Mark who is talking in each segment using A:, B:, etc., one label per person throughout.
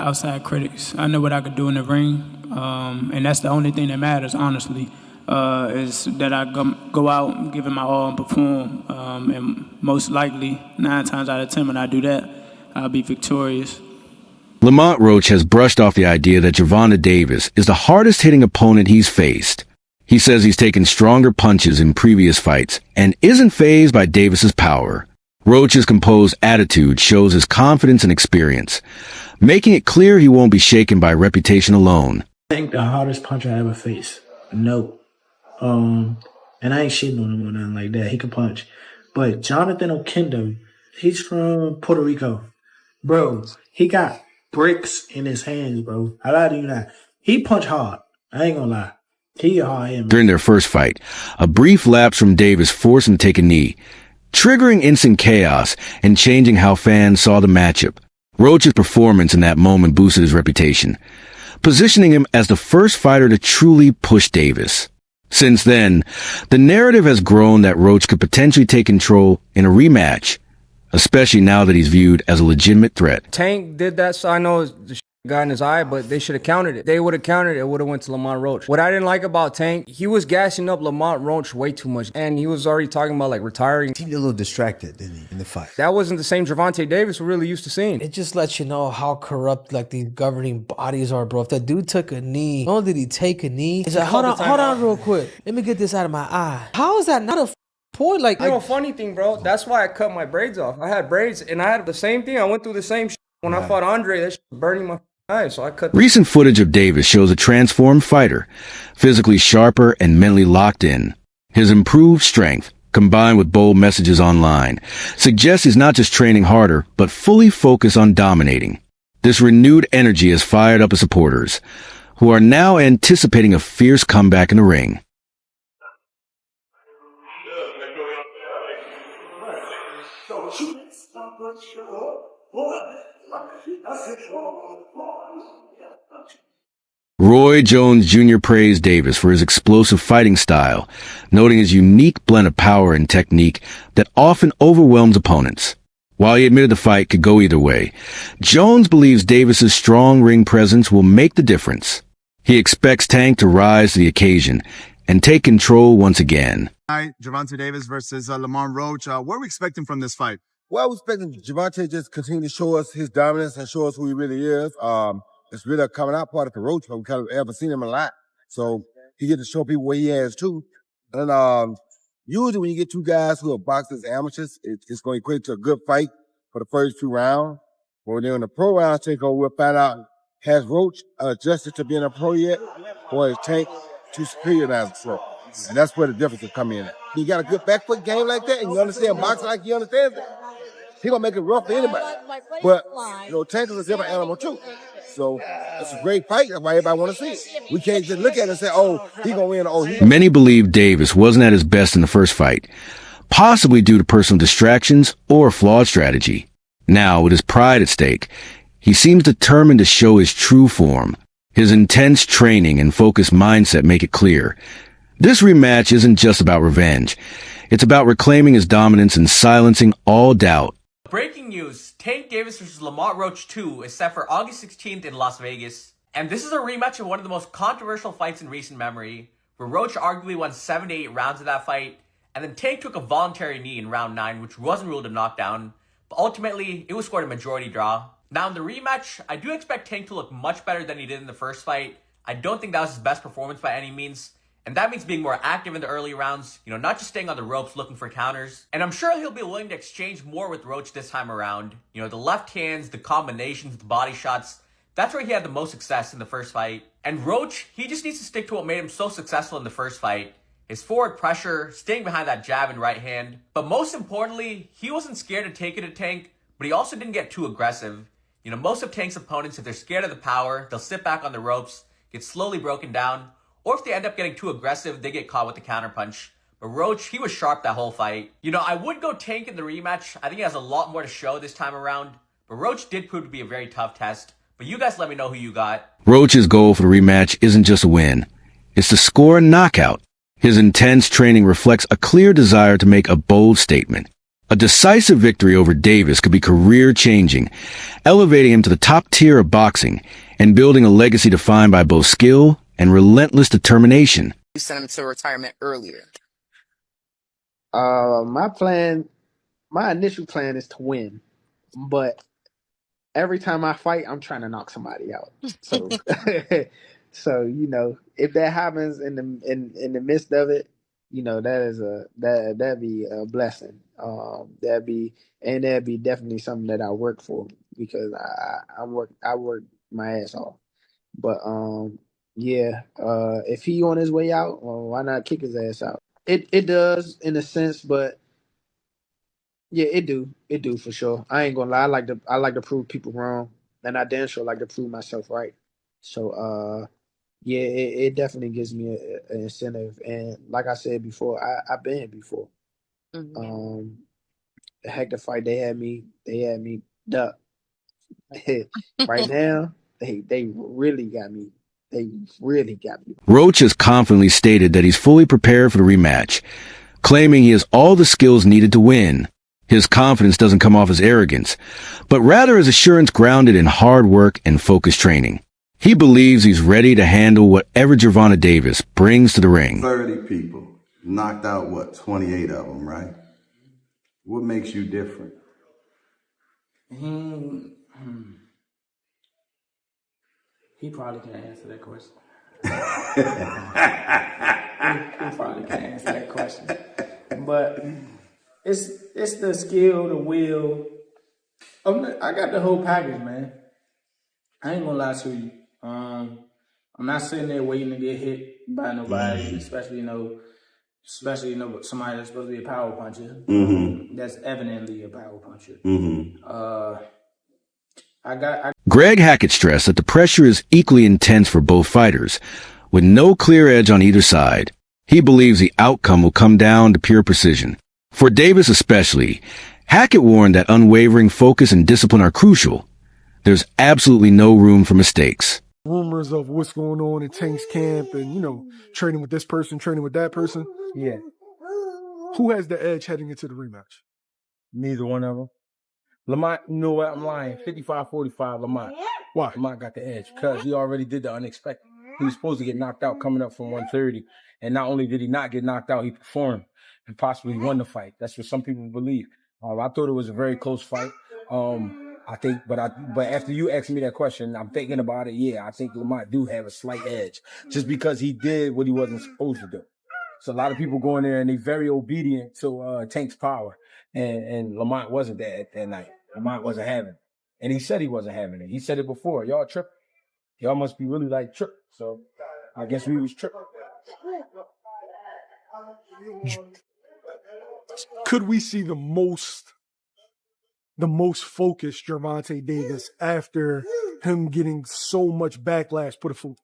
A: outside critics. I know what I could do in the ring, and that's the only thing that matters, honestly, is that I go out and give it my all and perform. And most likely, 9 times out of 10, when I do that, I'll be victorious.
B: Lamont Roach has brushed off the idea that Gervonta Davis is the hardest-hitting opponent he's faced. He says he's taken stronger punches in previous fights and isn't fazed by Davis's power. Roach's composed attitude shows his confidence and experience, making it clear he won't be shaken by reputation alone.
C: I think the hardest puncher I ever faced. No. And I ain't shitting on him or nothing like that. He can punch. But Jonathan Okendo, he's from Puerto Rico. Bro, he got bricks in his hands, bro. I lie to you not. He punch hard. I ain't gonna lie. He hard him.
B: During their first fight, a brief lapse from Davis forced him to take a knee, triggering instant chaos and changing how fans saw the matchup. Roach's performance in that moment boosted his reputation, positioning him as the first fighter to truly push Davis. Since then, the narrative has grown that Roach could potentially take control in a rematch, especially now that he's viewed as a legitimate threat.
D: Tank did that, so I know the got in his eye, but they should have countered it. They would have countered it, would have went to Lamont Roach. What I didn't like about Tank, he was gassing up Lamont Roach way too much, and he was already talking about like retiring.
E: He seemed a little distracted, didn't he, in the fight?
D: That wasn't the same Gervonta Davis we're really used to seeing.
F: It just lets you know how corrupt like these governing bodies are, bro. If that dude took a knee, not only did he take a knee, he's like, hold on real quick. Let me get this out of my eye. How is that not a point? Like,
D: you know, funny thing, bro, that's why I cut my braids off. I had braids, and I had the same thing. I went through the same shit. When I fought Andre, that shit was burning my eye, so I cut.
B: Recent footage of Davis shows a transformed fighter, physically sharper and mentally locked in. His improved strength, combined with bold messages online, suggests he's not just training harder, but fully focused on dominating. This renewed energy has fired up his supporters, who are now anticipating a fierce comeback in the ring. Roy Jones Jr. praised Davis for his explosive fighting style, noting his unique blend of power and technique that often overwhelms opponents. While he admitted the fight could go either way, Jones believes Davis's strong ring presence will make the difference. He expects Tank to rise to the occasion and take control once again.
G: Hi, Gervonta Davis versus Lamont Roach. What are we expecting from this fight?
E: Well, we're expecting Gervonta to just continue to show us his dominance and show us who he really is. It's really a coming out party for Roach, but we kind of haven't seen him a lot. So he gets to show people what he has too. And usually when you get two guys who are boxers amateurs, it's going to equate to a good fight for the first 2 rounds. But when they're in the pro round takeover, we'll find out, has Roach adjusted to being a pro yet? Or is Tank too superior now as a pro? And that's where the difference will come in at. You got a good back foot game like that, and you understand boxing like you understand it, he gonna make it rough for anybody. But, you know, Tank is a different animal too. So it's a great fight. That's why everybody want to see it. We can't just look at it and say, oh, he gonna win. Oh,
B: Many believe Davis wasn't at his best in the first fight, possibly due to personal distractions or a flawed strategy. Now, with his pride at stake, he seems determined to show his true form. His intense training and focused mindset make it clear. This rematch isn't just about revenge. It's about reclaiming his dominance and silencing all doubt.
H: Breaking news, Tank Davis vs. Lamont Roach 2 is set for August 16th in Las Vegas. And this is a rematch of one of the most controversial fights in recent memory, where Roach arguably won 7 to 8 rounds of that fight, and then Tank took a voluntary knee in round 9, which wasn't ruled a knockdown, but ultimately, it was scored a majority draw. Now in the rematch, I do expect Tank to look much better than he did in the first fight. I don't think that was his best performance by any means. And that means being more active in the early rounds, you know, not just staying on the ropes looking for counters. And I'm sure he'll be willing to exchange more with Roach this time around. You know, the left hands, the combinations, the body shots, that's where he had the most success in the first fight. And Roach, he just needs to stick to what made him so successful in the first fight. His forward pressure, staying behind that jab and right hand. But most importantly, he wasn't scared to take it to Tank, but he also didn't get too aggressive. You know, most of Tank's opponents, if they're scared of the power, they'll sit back on the ropes, get slowly broken down. Or if they end up getting too aggressive, they get caught with the counterpunch. But Roach, he was sharp that whole fight. You know, I would go Tank in the rematch. I think he has a lot more to show this time around. But Roach did prove to be a very tough test. But you guys let me know who you got.
B: Roach's goal for the rematch isn't just a win. It's to score a knockout. His intense training reflects a clear desire to make a bold statement. A decisive victory over Davis could be career-changing, elevating him to the top tier of boxing and building a legacy defined by both skill and relentless determination.
I: You sent him to retirement earlier.
J: My initial plan is to win, but every time I fight, I'm trying to knock somebody out. So, so if that happens in the midst of it, that'd be a blessing. That'd be definitely something that I work for, because I work my ass off. But yeah, if he on his way out, well, why not kick his ass out? It does in a sense, but yeah, it do for sure. I ain't gonna lie. I like to prove people wrong, and I damn sure like to prove myself right. So yeah, it definitely gives me an incentive. And like I said before, I've been here before. The heck the fight they had me duck. Right now, they really got me. They really got me.
B: Roach has confidently stated that he's fully prepared for the rematch, claiming he has all the skills needed to win. His confidence doesn't come off as arrogance, but rather as assurance grounded in hard work and focused training. He believes he's ready to handle whatever Gervonta Davis brings to the ring.
K: 30 people, knocked out, 28 of them, right? What makes you different?
A: He probably can't answer that question. he probably can't answer that question. But it's the skill, the will. I got the whole package, man. I ain't gonna lie to you. I'm not sitting there waiting to get hit by nobody, especially somebody that's supposed to be a power puncher. That's evidently a power puncher.
B: Greg Hackett stressed that the pressure is equally intense for both fighters, with no clear edge on either side. He believes the outcome will come down to pure precision. For Davis especially, Hackett warned that unwavering focus and discipline are crucial. There's absolutely no room for mistakes.
L: Rumors of what's going on in Tank's camp and, training with this person, training with that person.
M: Yeah.
L: Who has the edge heading into the rematch?
M: Neither one of them. Lamont, you know what? I'm lying. 55-45, Lamont.
L: Why?
M: Lamont got the edge because he already did the unexpected. He was supposed to get knocked out coming up from 130. And not only did he not get knocked out, he performed and possibly won the fight. That's what some people believe. I thought it was a very close fight. I think, but after you asked me that question, I'm thinking about it. Yeah, I think Lamont do have a slight edge just because he did what he wasn't supposed to do. So a lot of people go in there and they're very obedient to Tank's power, and Lamont wasn't that night. Lamont wasn't having it, and he said he wasn't having it. He said it before. Y'all tripping. Y'all must be really like tripping. So I guess we was tripping.
L: Could we see the most focused Gervonta Davis after him getting so much backlash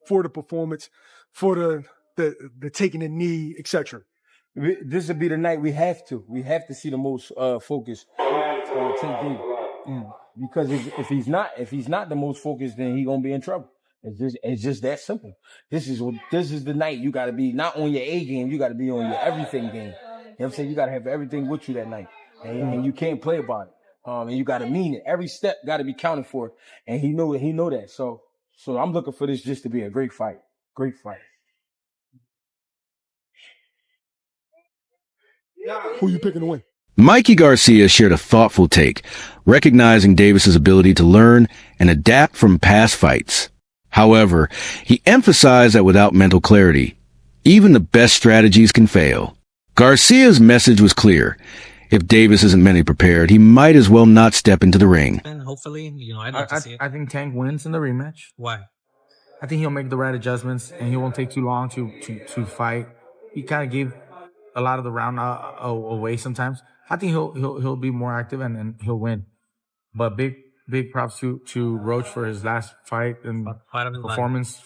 L: for the performance, for the taking the knee, etc.?
M: This would be the night we have to see the most focused Tank Davis. Because if he's not the most focused, then he's gonna be in trouble. It's just that simple. This is the night you gotta be not on your A game, you gotta be on your everything game. You know what I'm saying? You gotta have everything with you that night. And you can't play about it. And you gotta mean it. Every step gotta be counted for. And he know that. So I'm looking for this just to be a great fight. Great fight.
L: Who you picking to win?
B: Mikey Garcia shared a thoughtful take, recognizing Davis's ability to learn and adapt from past fights. However, he emphasized that without mental clarity, even the best strategies can fail. Garcia's message was clear. If Davis isn't mentally prepared, he might as well not step into the ring.
N: And hopefully, I'd like to see it.
O: I think Tank wins in the rematch.
N: Why?
O: I think he'll make the right adjustments, and he won't take too long to fight. He kind of gave a lot of the round away sometimes. I think he'll be more active and he'll win. But big props to Roach for his last fight and performance.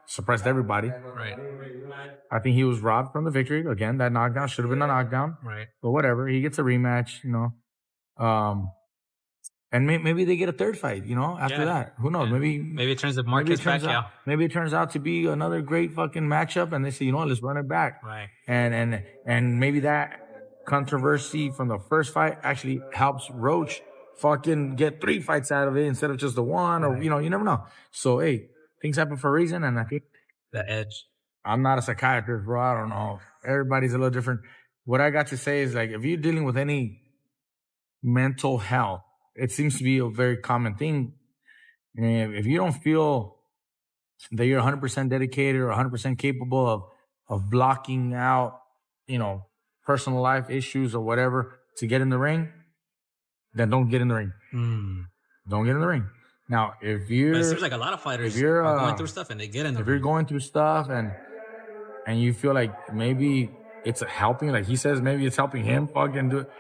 O: Suppressed everybody.
N: Right.
O: I think he was robbed from the victory. Again, that knockdown should have been a knockdown.
N: Right.
O: But whatever. He gets a rematch, and maybe they get a third fight, after that. Who knows?
N: Yeah. Maybe it turns the markets back out.
O: Maybe it turns out to be another great fucking matchup, and they say, let's run it back.
N: Right.
O: And maybe that controversy from the first fight actually helps Roach fucking get 3 fights out of it instead of just the one, or you never know. So hey, things happen for a reason, and I think
N: The edge.
O: I'm not a psychiatrist, bro. I don't know. Everybody's a little different. What I got to say is, like, if you're dealing with any mental health, it seems to be a very common thing. And if you don't feel that you're 100% dedicated or 100% capable of blocking out, personal life issues or whatever to get in the ring, then don't get in the ring. Don't get in the ring. Now,
N: But it seems like a lot of fighters are going through stuff and they get in the
O: if
N: ring.
O: you're going through stuff and you feel like maybe it's helping, like he says, maybe it's helping him fucking do it.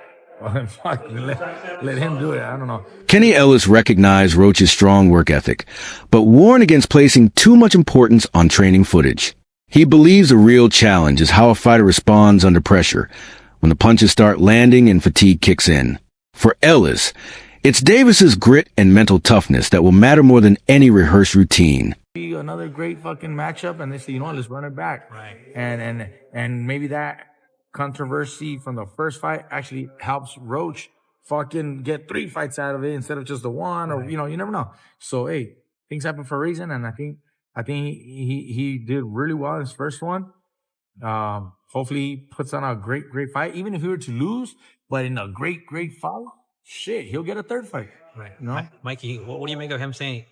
O: Well, then fuck, let him do it. I don't know.
B: Kenny Ellis recognized Roach's strong work ethic, but warned against placing too much importance on training footage. He believes the real challenge is how a fighter responds under pressure, when the punches start landing and fatigue kicks in. For Ellis, it's Davis's grit and mental toughness that will matter more than any rehearsed routine.
O: Be another great fucking matchup, and they say, let's run it back.
N: Right.
O: And maybe that controversy from the first fight actually helps Roach fucking get 3 fights out of it instead of just the one, or you never know. So hey, things happen for a reason, and I think he did really well in his first one. Hopefully he puts on a great fight, even if he were to lose, but in a great fight, shit, he'll get a 3rd fight.
N: Right. Mikey, what do you make of him saying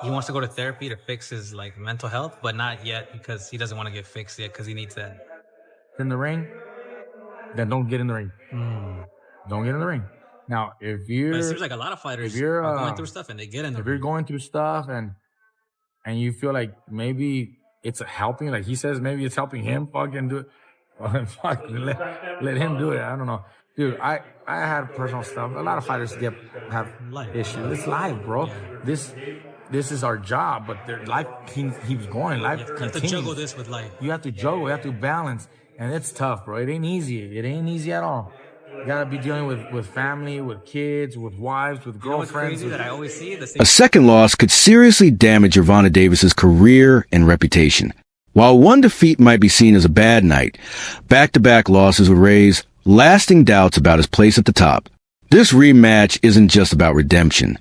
N: he wants to go to therapy to fix his mental health, but not yet because he doesn't want to get fixed yet because he needs that?
O: In the ring, then don't get in the ring. Don't get in the ring. Now,
N: But it seems like a lot of fighters are going through stuff and they get in the ring.
O: If you're going through stuff and you feel like maybe it's helping, like he says, maybe it's helping him fucking do it. Well, then fuck, let him do it. I don't know. Dude, I had personal stuff. A lot of fighters have issues. It's life, bro. This is our job, but their life keeps going. Life continues.
N: You have to juggle this with life.
O: You have to juggle. You have to balance. And it's tough, bro. It ain't easy. It ain't easy at all. You gotta be dealing with family, with kids, with wives, with girlfriends.
N: Crazy that I always see
B: A second loss could seriously damage Gervonta Davis's career and reputation. While one defeat might be seen as a bad night, back-to-back losses would raise lasting doubts about his place at the top. This rematch isn't just about redemption.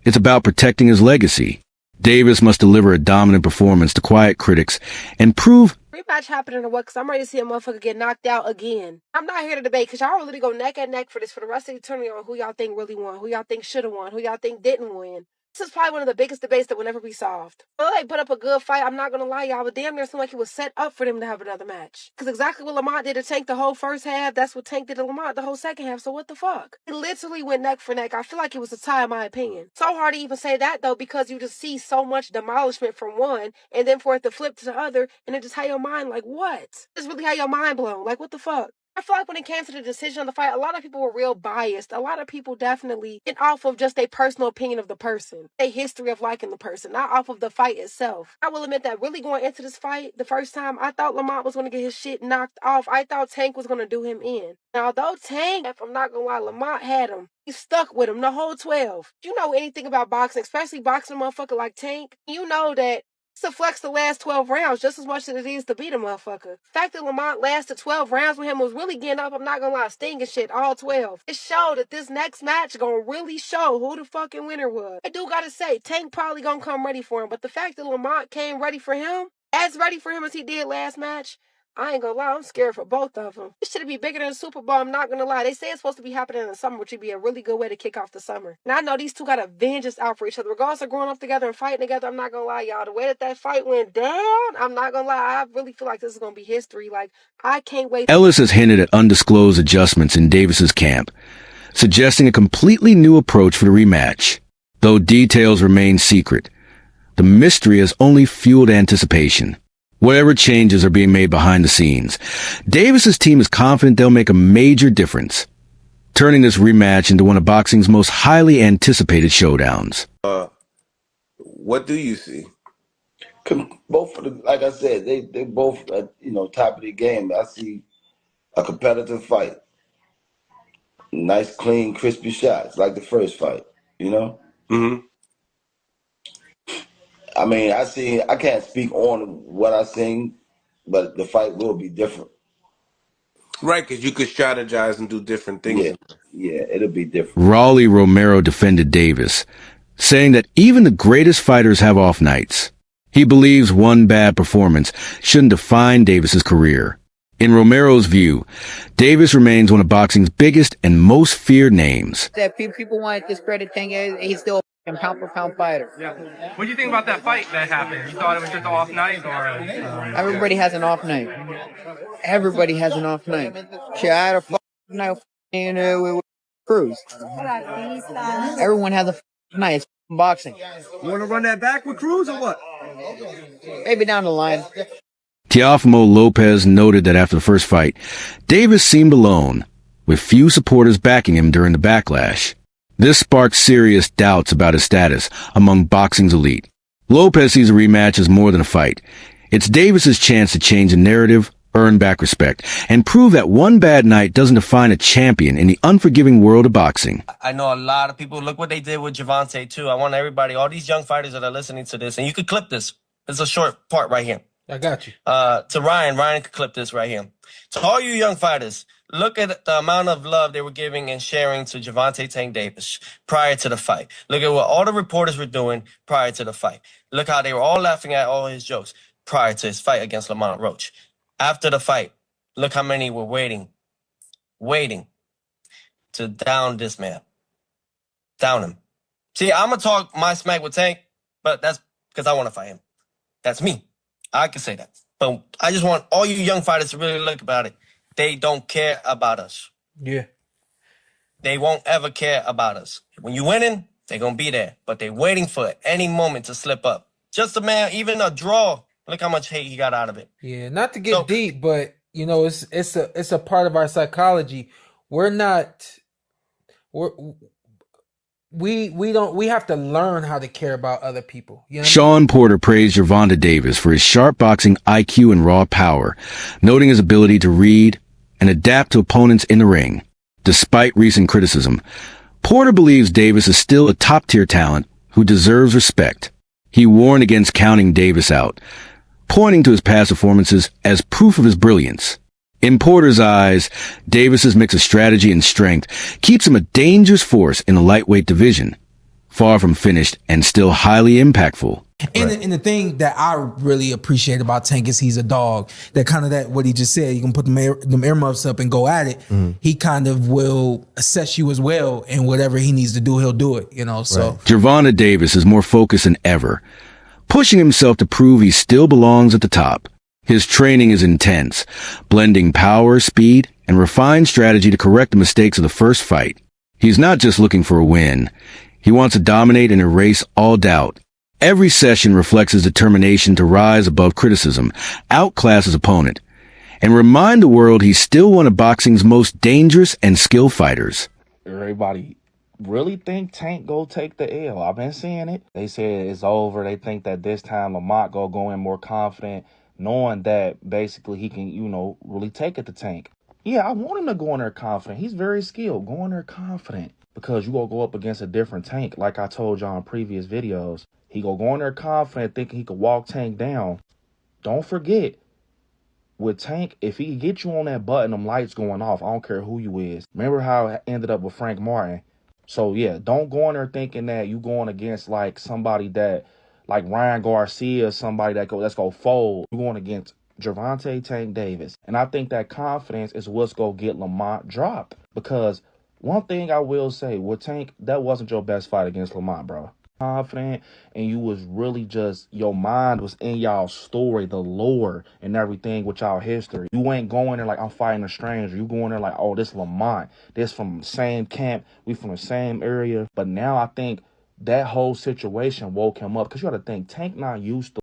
B: It's about protecting his legacy. Davis must deliver a dominant performance to quiet critics and prove
P: Rematch happening or what? Because I'm ready to see a motherfucker get knocked out again. I'm not here to debate because y'all really go neck and neck for this for the rest of the tournament on who y'all think really won, who y'all think should have won, who y'all think didn't win. This is probably one of the biggest debates that will never be solved. Well, they put up a good fight. I'm not going to lie, y'all, but damn near seemed like it was set up for them to have another match. Because exactly what Lamont did to Tank the whole first half, that's what Tank did to Lamont the whole second half. So what the fuck? It literally went neck for neck. I feel like it was a tie in my opinion. So hard to even say that though, because you just see so much demolishment from one, and then for it to flip to the other, and it just had your mind like, what? Just really had your mind blown. Like, what the fuck? I feel like when it came to the decision of the fight, a lot of people were real biased. A lot of people definitely went off of just a personal opinion of the person, a history of liking the person, not off of the fight itself. I will admit that really going into this fight, the first time, I thought Lamont was going to get his shit knocked off. I thought Tank was going to do him in. Now, although Tank, if I'm not going to lie, Lamont had him. He stuck with him the whole 12. If you know anything about boxing, especially boxing a motherfucker like Tank, you know that to flex the last 12 rounds just as much as it is to beat a motherfucker. The fact that Lamont lasted 12 rounds with him was really getting up, I'm not gonna lie, stinging shit, all 12. It showed that this next match gonna really show who the fucking winner was. I do gotta say, Tank probably gonna come ready for him, but the fact that Lamont came ready for him, as ready for him as he did last match, I ain't gonna lie, I'm scared for both of them. This should be bigger than the Super Bowl, I'm not gonna lie. They say it's supposed to be happening in the summer, which would be a really good way to kick off the summer. And I know these two got a vengeance out for each other. Regardless of growing up together and fighting together, I'm not gonna lie, y'all. The way that fight went down, I'm not gonna lie, I really feel like this is gonna be history. Like, I can't wait.
B: Ellis has hinted at undisclosed adjustments in Davis's camp, suggesting a completely new approach for the rematch. Though details remain secret, the mystery has only fueled anticipation. Whatever changes are being made behind the scenes, Davis's team is confident they'll make a major difference, turning this rematch into one of boxing's most highly anticipated showdowns.
Q: What do you see?
R: Both of them, like I said, they both top of the game. I see a competitive fight, nice, clean, crispy shots like the first fight.
Q: Mm-hmm.
R: I mean, I can't speak on what I seen, but the fight will be different.
Q: Right, because you could strategize and do different things.
R: Yeah, yeah, it'll be different.
B: Raleigh Romero defended Davis, saying that even the greatest fighters have off nights. He believes one bad performance shouldn't define Davis's career. In Romero's view, Davis remains one of boxing's biggest and most feared names.
S: That people want to discredit Tank, he's still a pound for pound fighter.
D: Yeah. What do you think about that fight that happened? You thought it was just an off night, or
S: everybody has an off night? Everybody has an off night. Shit, I had a night with Cruz. Everyone has a night. It's boxing.
D: You want to run that back with Cruz or what?
S: Maybe down the line.
B: Teofimo Lopez noted that after the first fight, Davis seemed alone, with few supporters backing him during the backlash. This sparked serious doubts about his status among boxing's elite. Lopez sees a rematch as more than a fight. It's Davis's chance to change the narrative, earn back respect, and prove that one bad night doesn't define a champion in the unforgiving world of boxing.
T: I know a lot of people, look what they did with Gervonta too. I want everybody, all these young fighters that are listening to this, and you could clip this. It's a short part right here.
F: I got you.
T: To Ryan could clip this right here. To all you young fighters, look at the amount of love they were giving and sharing to Gervonta Tank Davis prior to the fight. Look at what all the reporters were doing prior to the fight. Look how they were all laughing at all his jokes prior to his fight against Lamont Roach. After the fight, look how many were waiting to down this man. Down him. See, I'm going to talk my smack with Tank, but that's because I want to fight him. That's me. I can say that. But I just want all you young fighters to really look about it. They don't care about us.
F: Yeah.
T: They won't ever care about us. When you winning, they're going to be there. But they're waiting for any moment to slip up. Just a man, even a draw. Look how much hate he got out of it.
F: Yeah, not to get deep, but you know, it's a part of our psychology. We have to learn how to care about other people. You know
B: Sean Porter praised Gervonta Davis for his sharp boxing IQ and raw power, noting his ability to read and adapt to opponents in the ring. Despite recent criticism, Porter believes Davis is still a top-tier talent who deserves respect. He warned against counting Davis out, pointing to his past performances as proof of his brilliance. In Porter's eyes, Davis's mix of strategy and strength keeps him a dangerous force in the lightweight division, far from finished and still highly impactful.
F: And the thing that I really appreciate about Tank is he's a dog. That kind of what he just said, you can put them earmuffs up and go at it. He kind of will assess you as well, and whatever he needs to do, he'll do it, you know. So
B: Gervonta Davis is more focused than ever, pushing himself to prove he still belongs at the top. His training is intense, blending power, speed, and refined strategy to correct the mistakes of the first fight. He's not just looking for a win. He wants to dominate and erase all doubt. Every session reflects his determination to rise above criticism, outclass his opponent, and remind the world he's still one of boxing's most dangerous and skilled fighters.
U: Everybody really think Tank go take the L. I've been seeing it. They said it's over. They think that this time Lamont go in more confident, knowing that basically he can, really take it to Tank. Yeah, I want him to go in there confident. He's very skilled. Go in there confident. Because you gonna go up against a different Tank, like I told y'all in previous videos. He gonna go in there confident, thinking he could walk Tank down. Don't forget, with Tank, if he get you on that button, them lights going off. I don't care who you is. Remember how it ended up with Frank Martin? So yeah, don't go in there thinking that you going against like somebody that, like Ryan Garcia, somebody that's gonna fold. You going against Gervonta Tank Davis, and I think that confidence is what's gonna get Lamont dropped. Because one thing I will say, with Tank, that wasn't your best fight against Lamont, bro. Confident, and you was really just, your mind was in y'all story, the lore and everything with y'all history. You ain't going there like I'm fighting a stranger. You going there like, oh, this Lamont, this from the same camp, we from the same area. But now I think that whole situation woke him up, because you got to think, Tank not used to